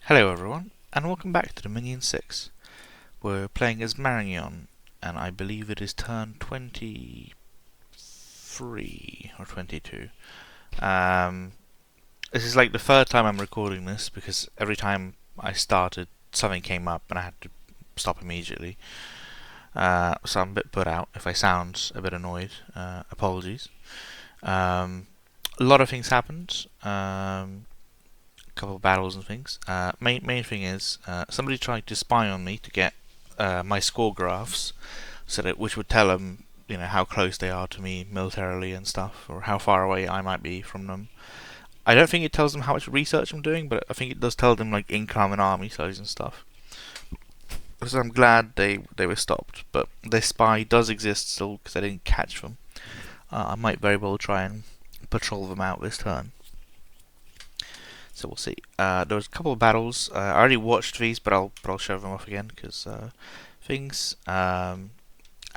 Hello everyone, and welcome back to Dominion 6. We're playing as Marignon, and I believe it is turn 23 or 22. This is like the third time I'm recording this, because every time I started, something came up and I had to stop immediately. So I'm a bit put out. If I sound a bit annoyed, apologies. A lot of things happened. Couple of battles and things. Main thing is somebody tried to spy on me to get my score graphs, which would tell them, how close they are to me militarily and stuff, or how far away I might be from them. I don't think it tells them how much research I'm doing, but I think it does tell them like income and army size and stuff. So I'm glad they were stopped, but this spy does exist still because I didn't catch them. I might very well try and patrol them out this turn. So we'll see. There was a couple of battles. I already watched these, but I'll show them off again because things.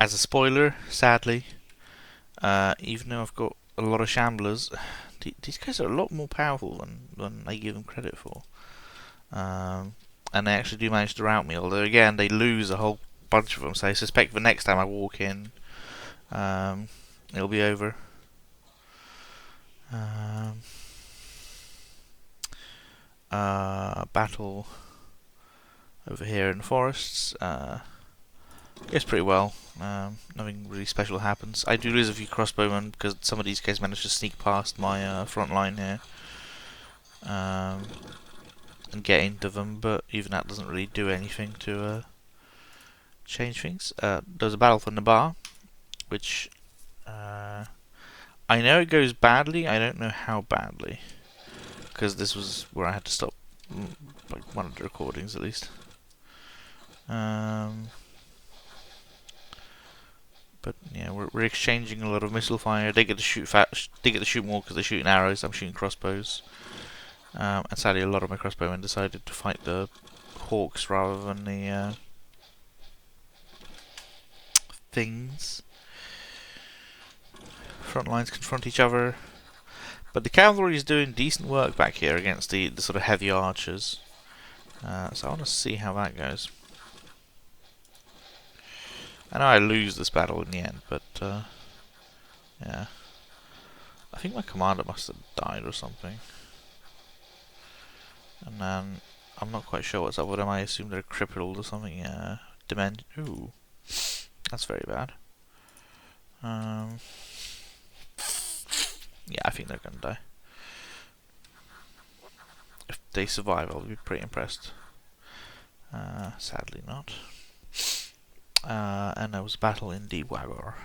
As a spoiler, sadly, even though I've got a lot of shamblers, these guys are a lot more powerful than I give them credit for. And they actually do manage to rout me. Although again, they lose a whole bunch of them. So I suspect the next time I walk in, it'll be over. Battle over here in the forests. Goes pretty well. Nothing really special happens. I do lose a few crossbowmen because some of these guys managed to sneak past my front line here and get into them, but even that doesn't really do anything to change things. There's a battle for Nabar, which I know it goes badly. I don't know how badly, because this was where I had to stop like one of the recordings at least. But yeah, we're exchanging a lot of missile fire. They get to shoot They get to shoot more because they're shooting arrows. I'm shooting crossbows. And sadly, a lot of my crossbowmen decided to fight the hawks rather than the things. Front lines confront each other, but the cavalry is doing decent work back here against the sort of heavy archers. So I want to see how that goes. I know I lose this battle in the end, but yeah. I think my commander must have died or something. And then I'm not quite sure what's up with them. I assume they're crippled or something. Ooh, that's very bad. Yeah, I think they're gonna die. If they survive, I'll be pretty impressed. Sadly not. And there was a battle in Dewagor.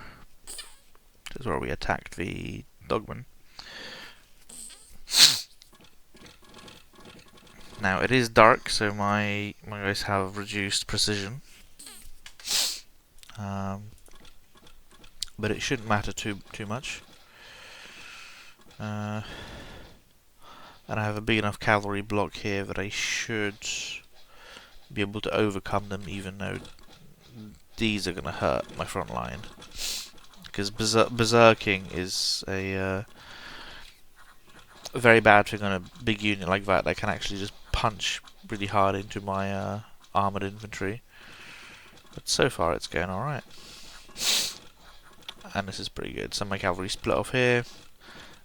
This is where we attacked the dogmen. Now it is dark, so my guys have reduced precision. But it shouldn't matter too much. And I have a big enough cavalry block here that I should be able to overcome them, even though these are going to hurt my front line. Because berserking is a very bad thing on a big unit like that. They can actually just punch really hard into my armoured infantry. But so far it's going alright. And this is pretty good. Some of my cavalry split off here.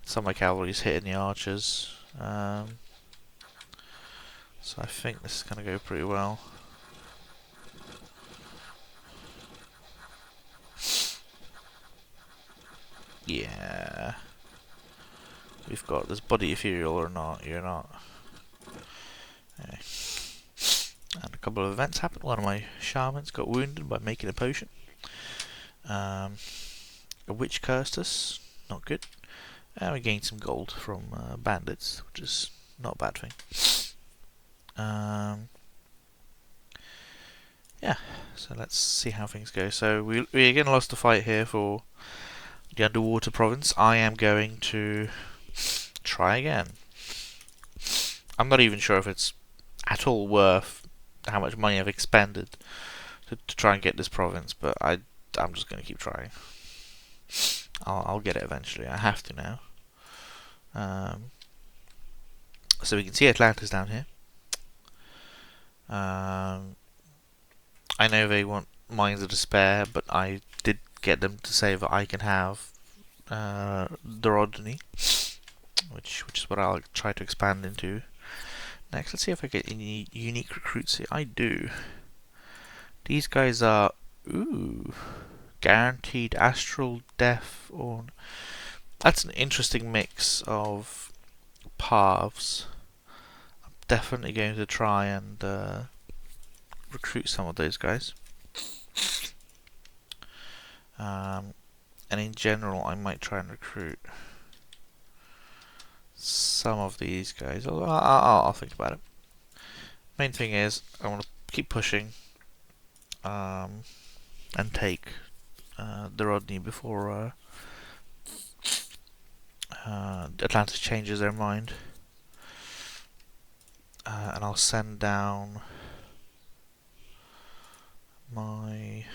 Some of my cavalry is hitting the archers. So I think this is going to go pretty well. Yeah. We've got this body ethereal or not, you're not. Okay. And a couple of events happened. One of my shamans got wounded by making a potion. A witch cursed us, not good. And we gained some gold from bandits, which is not a bad thing. Yeah, so let's see how things go. So we again lost the fight here for the underwater province. I am going to try again. I'm not even sure if it's at all worth how much money I've expended to try and get this province, but I'm just going to keep trying. I'll get it eventually. I have to now. So we can see Atlantis down here. I know they want Mines of Despair, but I did get them to say that I can have Dorodny, which is what I'll try to expand into. Next, let's see if I get any unique recruits here. I do. These guys are, ooh, guaranteed astral death, or that's an interesting mix of paths. I'm definitely going to try and recruit some of those guys. And in general, I might try and recruit some of these guys. I'll think about it. Main thing is, I want to keep pushing and take the Rodney before Atlantis changes their mind. And I'll send down my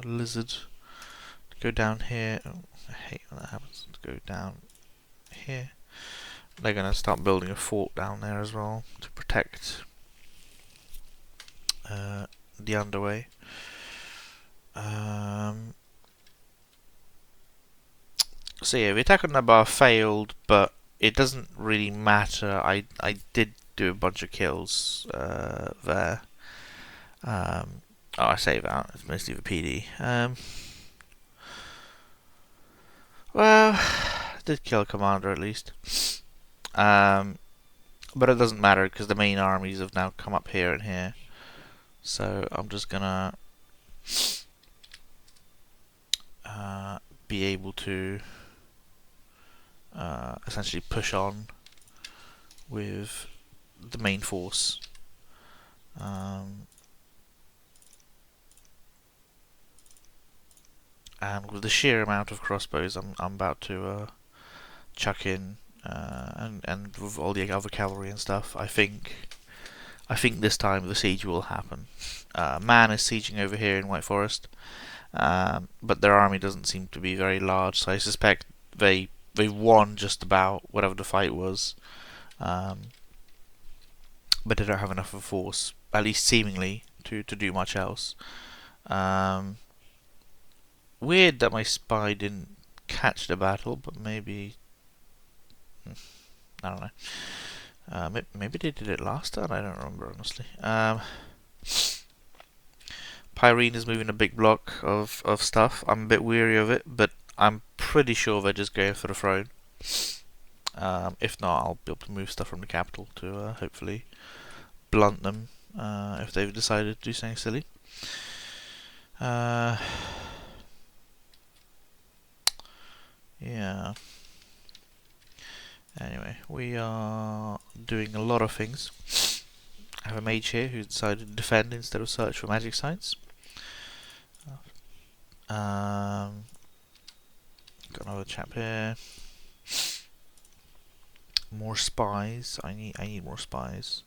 lizard to go down here. Oh, I hate when that happens. To go down here. They're going to start building a fort down there as well to protect the underway. So yeah, the attack on Nabar failed, but it doesn't really matter. I did do a bunch of kills there. I say that, it's mostly the PD. Well, I did kill a commander at least. But it doesn't matter because the main armies have now come up here and here. So I'm just gonna be able to essentially push on with the main force. And with the sheer amount of crossbows I'm about to chuck in, and with all the other cavalry and stuff, I think this time the siege will happen. Man is sieging over here in White Forest, but their army doesn't seem to be very large, so I suspect they won just about whatever the fight was, but they don't have enough of a force, at least seemingly, to do much else. Weird that my spy didn't catch the battle, but maybe I don't know. Maybe they did it last time. I don't remember honestly. Pyrene is moving a big block of stuff. I'm a bit weary of it, but I'm pretty sure they're just going for the throne. If not, I'll be able to move stuff from the capital to hopefully blunt them if they've decided to do something silly. Yeah. Anyway, we are doing a lot of things. I have a mage here who decided to defend instead of search for magic sites. Got another chap here. More spies. I need more spies.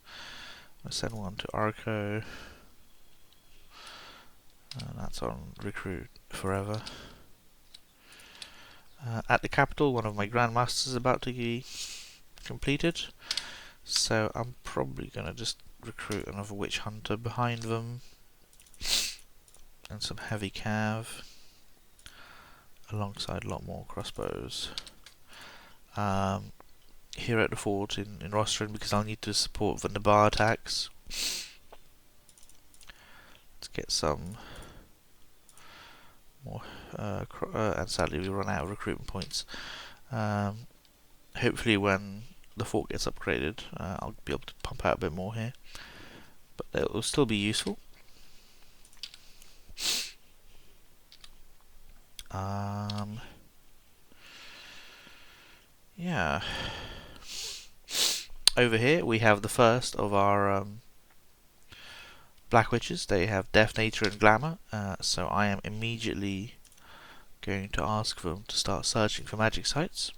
I'll send one to Arco. That's on recruit forever. At the capital, one of my grandmasters is about to be completed, so I'm probably gonna just recruit another witch hunter behind them and some heavy cav alongside a lot more crossbows here at the fort in Rostron, because I'll need to support the Nabar attacks. Let's get some more and sadly we run out of recruitment points. Hopefully when the fort gets upgraded, I'll be able to pump out a bit more here, but it will still be useful. Yeah. Over here we have the first of our Black Witches. They have Death, Nature and Glamour, so I am immediately going to ask them to start searching for magic sites,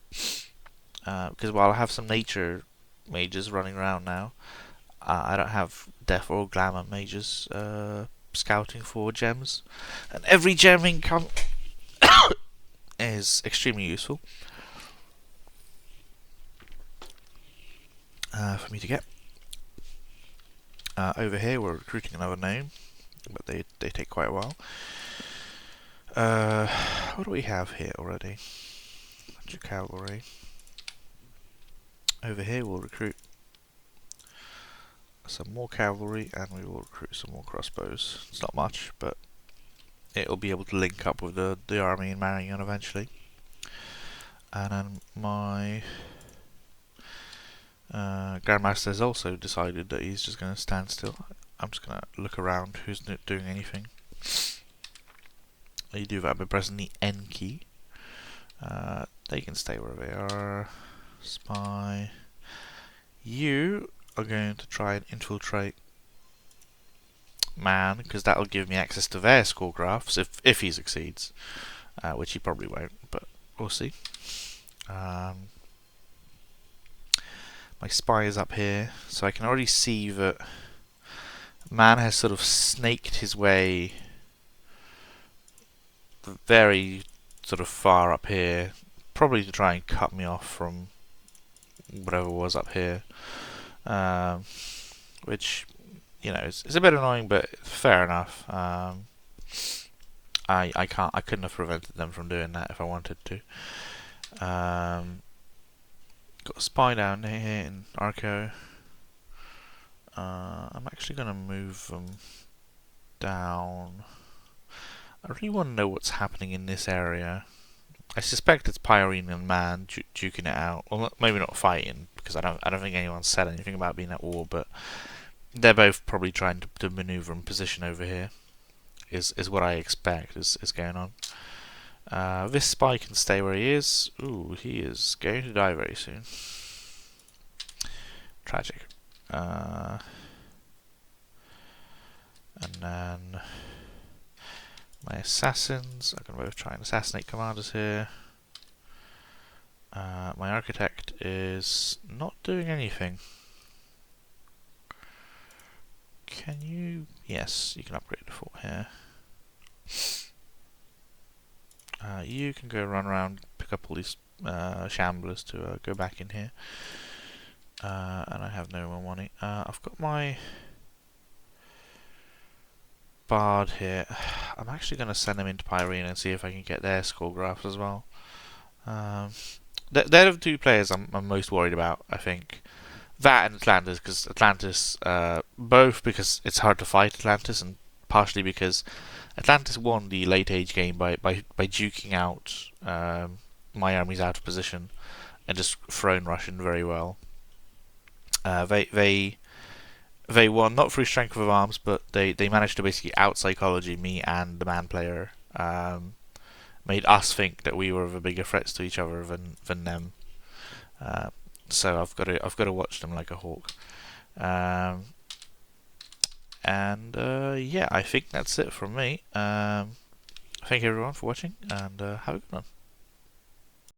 because while I have some Nature mages running around now, I don't have Death or Glamour mages scouting for gems, and every gem income is extremely useful for me to get. Over here we're recruiting another name, but they take quite a while. What do we have here already? Bunch of cavalry. Over here we'll recruit some more cavalry, and we will recruit some more crossbows. It's not much, but it'll be able to link up with the army in Marignon eventually. And then my Grandmaster has also decided that he's just going to stand still. I'm just going to look around who's not doing anything. You do that by pressing the N key. They can stay where they are. Spy. You are going to try and infiltrate Man, because that'll give me access to their score graphs if he succeeds, which he probably won't, but we'll see. My spy is up here, so I can already see that Man has sort of snaked his way very sort of far up here, probably to try and cut me off from whatever was up here, which, you know, it's a bit annoying, but fair enough. I couldn't have prevented them from doing that if I wanted to. Got a spy down here in Arco. I'm actually going to move them down. I really want to know what's happening in this area. I suspect it's Pyrene and Man duking it out. Well, maybe not fighting, because I don't think anyone's said anything about being at war, but they're both probably trying to maneuver and position over here. Is what I expect is going on. This spy can stay where he is. Ooh, he is going to die very soon. Tragic. And then my assassins are going to both try and assassinate commanders here. My architect is not doing anything. Can you? Yes, you can upgrade the fort here. You can go run around, pick up all these shamblers to go back in here. And I have no more money. I've got my Bard here. I'm actually going to send them into Pyrene and see if I can get their score graphs as well. They're the two players I'm most worried about, I think. That and Atlantis, because Atlantis, both because it's hard to fight Atlantis, and partially because Atlantis won the late age game by duking out my armies out of position and just throwing Russian very well. They won not through strength of arms, but they managed to basically out psychology me and the Man player. Made us think that we were the bigger threats to each other than them. So I've got to watch them like a hawk. Yeah, I think that's it from me. Thank you everyone for watching, and have a good one.